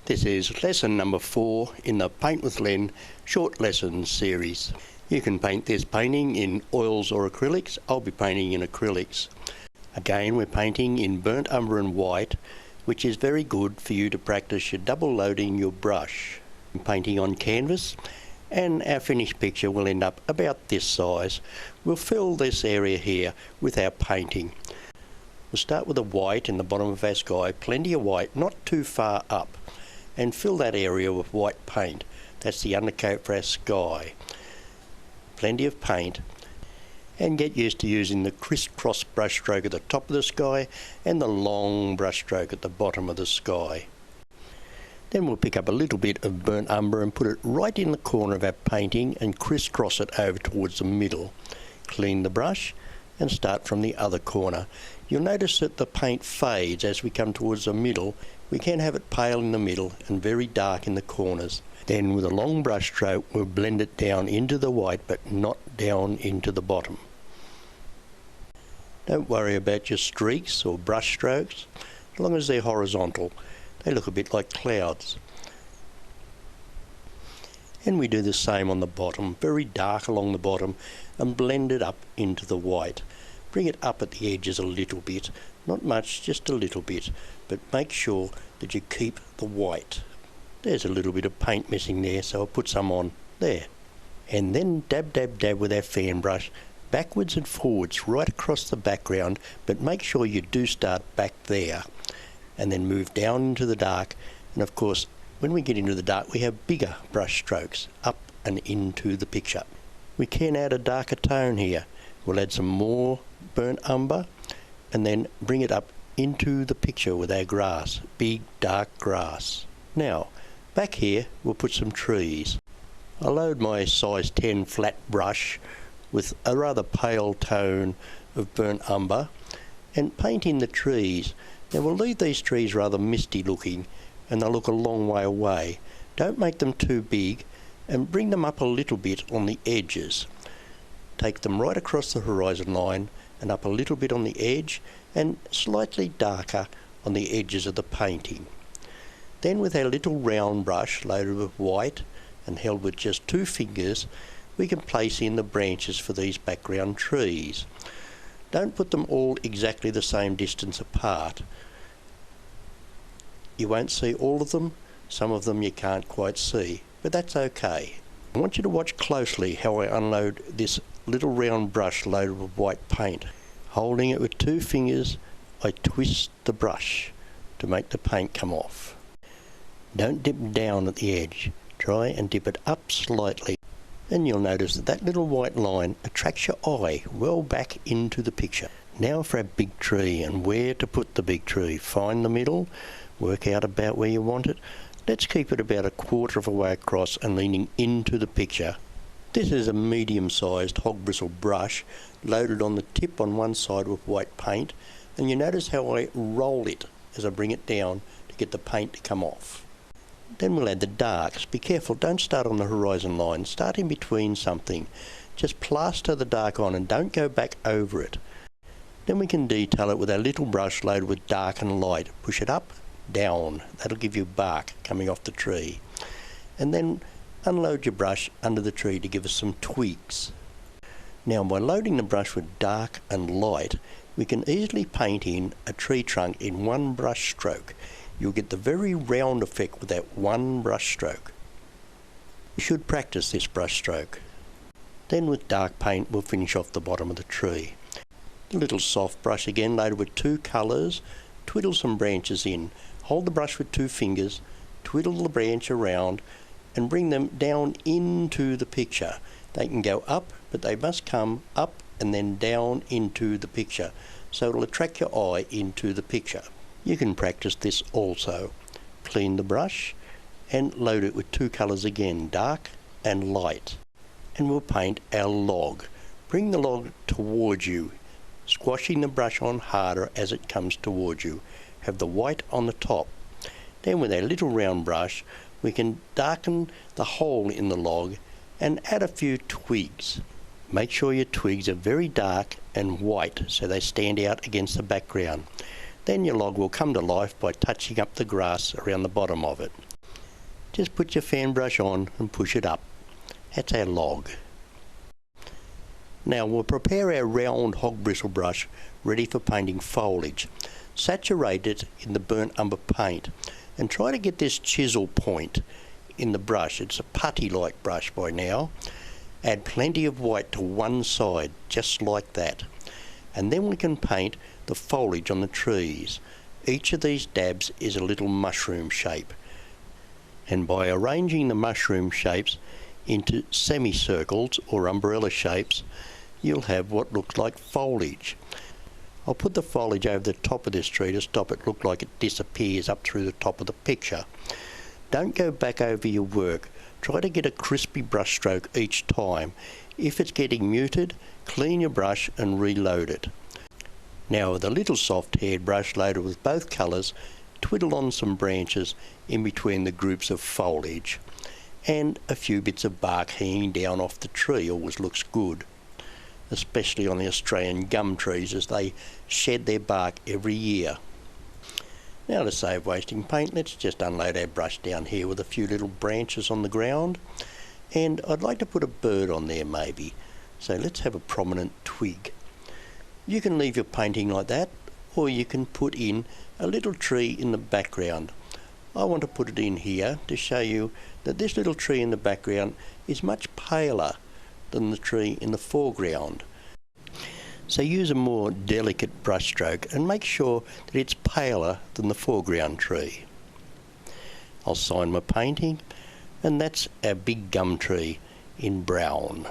This is lesson number 4 in the Paint with Len short lessons series. You can paint this painting in oils or acrylics. I'll be painting in acrylics. Again, we're painting in burnt umber and white, which is very good for you to practice your double loading your brush. I'm painting on canvas, and our finished picture will end up about this size. We'll fill this area here with our painting. We'll start with the white in the bottom of our sky, plenty of white, not too far up, and fill that area with white paint. That's the undercoat for our sky. Plenty of paint, and get used to using the crisscross brush stroke at the top of the sky and the long brush stroke at the bottom of the sky. Then we'll pick up a little bit of burnt umber and put it right in the corner of our painting and crisscross it over towards the middle. Clean the brush and start from the other corner. You'll notice that the paint fades as we come towards the middle. We can have it pale in the middle and very dark in the corners. Then with a long brush stroke we'll blend it down into the white but not down into the bottom. Don't worry about your streaks or brush strokes, as long as they're horizontal. They look a bit like clouds. And we do the same on the bottom, very dark along the bottom, and blend it up into the white. Bring it up at the edges a little bit, not much, just a little bit, but make sure that you keep the white. There's a little bit of paint missing there, so I'll put some on there. And then dab, dab, dab with our fan brush, backwards and forwards right across the background, but make sure you do start back there. And then move down into the dark, and of course when we get into the dark we have bigger brush strokes up and into the picture. We can add a darker tone here. We'll add some more burnt umber and then bring it up into the picture with our grass, big dark grass. Now back here we'll put some trees. I load my size 10 flat brush with a rather pale tone of burnt umber and paint in the trees. Now we'll leave these trees rather misty looking and they'll look a long way away. Don't make them too big and bring them up a little bit on the edges. Take them right across the horizon line and up a little bit on the edge and slightly darker on the edges of the painting. Then with our little round brush loaded with white and held with just 2 fingers, we can place in the branches for these background trees. Don't put them all exactly the same distance apart. You won't see all of them, some of them you can't quite see, but that's okay. I want you to watch closely how I unload this little round brush loaded with white paint. Holding it with 2 fingers, I twist the brush to make the paint come off. Don't dip down at the edge, try and dip it up slightly. Then you'll notice that that little white line attracts your eye well back into the picture. Now for our big tree and where to put the big tree. Find the middle, work out about where you want it. Let's keep it about 1/4 of a way across and leaning into the picture. This is a medium-sized hog bristle brush loaded on the tip on one side with white paint, and you notice how I roll it as I bring it down to get the paint to come off. Then we'll add the darks. Be careful, don't start on the horizon line, start in between something. Just plaster the dark on and don't go back over it. Then we can detail it with our little brush loaded with dark and light. Push it up, down, that'll give you bark coming off the tree. And then unload your brush under the tree to give us some twigs. Now by loading the brush with dark and light, we can easily paint in a tree trunk in one brush stroke. You'll get the very round effect with that one brush stroke. You should practice this brush stroke. Then with dark paint we'll finish off the bottom of the tree. A little soft brush again loaded with 2 colours. Twiddle some branches in. Hold the brush with 2 fingers, twiddle the branch around and bring them down into the picture. They can go up, but they must come up and then down into the picture, so it'll attract your eye into the picture. You can practice this also. Clean the brush and load it with 2 colours again, dark and light. And we'll paint our log. Bring the log towards you, squashing the brush on harder as it comes towards you. Have the white on the top. Then with our little round brush we can darken the hole in the log and add a few twigs. Make sure your twigs are very dark and white so they stand out against the background. Then your log will come to life by touching up the grass around the bottom of it. Just put your fan brush on and push it up. That's our log. Now we'll prepare our round hog bristle brush ready for painting foliage. Saturate it in the burnt umber paint and try to get this chisel point in the brush. It's a putty-like brush by now. Add plenty of white to one side, just like that. And then we can paint the foliage on the trees. Each of these dabs is a little mushroom shape. And by arranging the mushroom shapes into semicircles or umbrella shapes, you'll have what looks like foliage. I'll put the foliage over the top of this tree to stop it look like it disappears up through the top of the picture. Don't go back over your work. Try to get a crispy brush stroke each time. If it's getting muted, clean your brush and reload it. Now with a little soft haired brush loaded with both colours, twiddle on some branches in between the groups of foliage. And a few bits of bark hanging down off the tree always looks good, especially on the Australian gum trees as they shed their bark every year. Now to save wasting paint, let's just unload our brush down here with a few little branches on the ground, and I'd like to put a bird on there maybe, so let's have a prominent twig. You can leave your painting like that, or you can put in a little tree in the background. I want to put it in here to show you that this little tree in the background is much paler than the tree in the foreground. So use a more delicate brush stroke and make sure that it's paler than the foreground tree. I'll sign my painting, and that's our big gum tree in brown.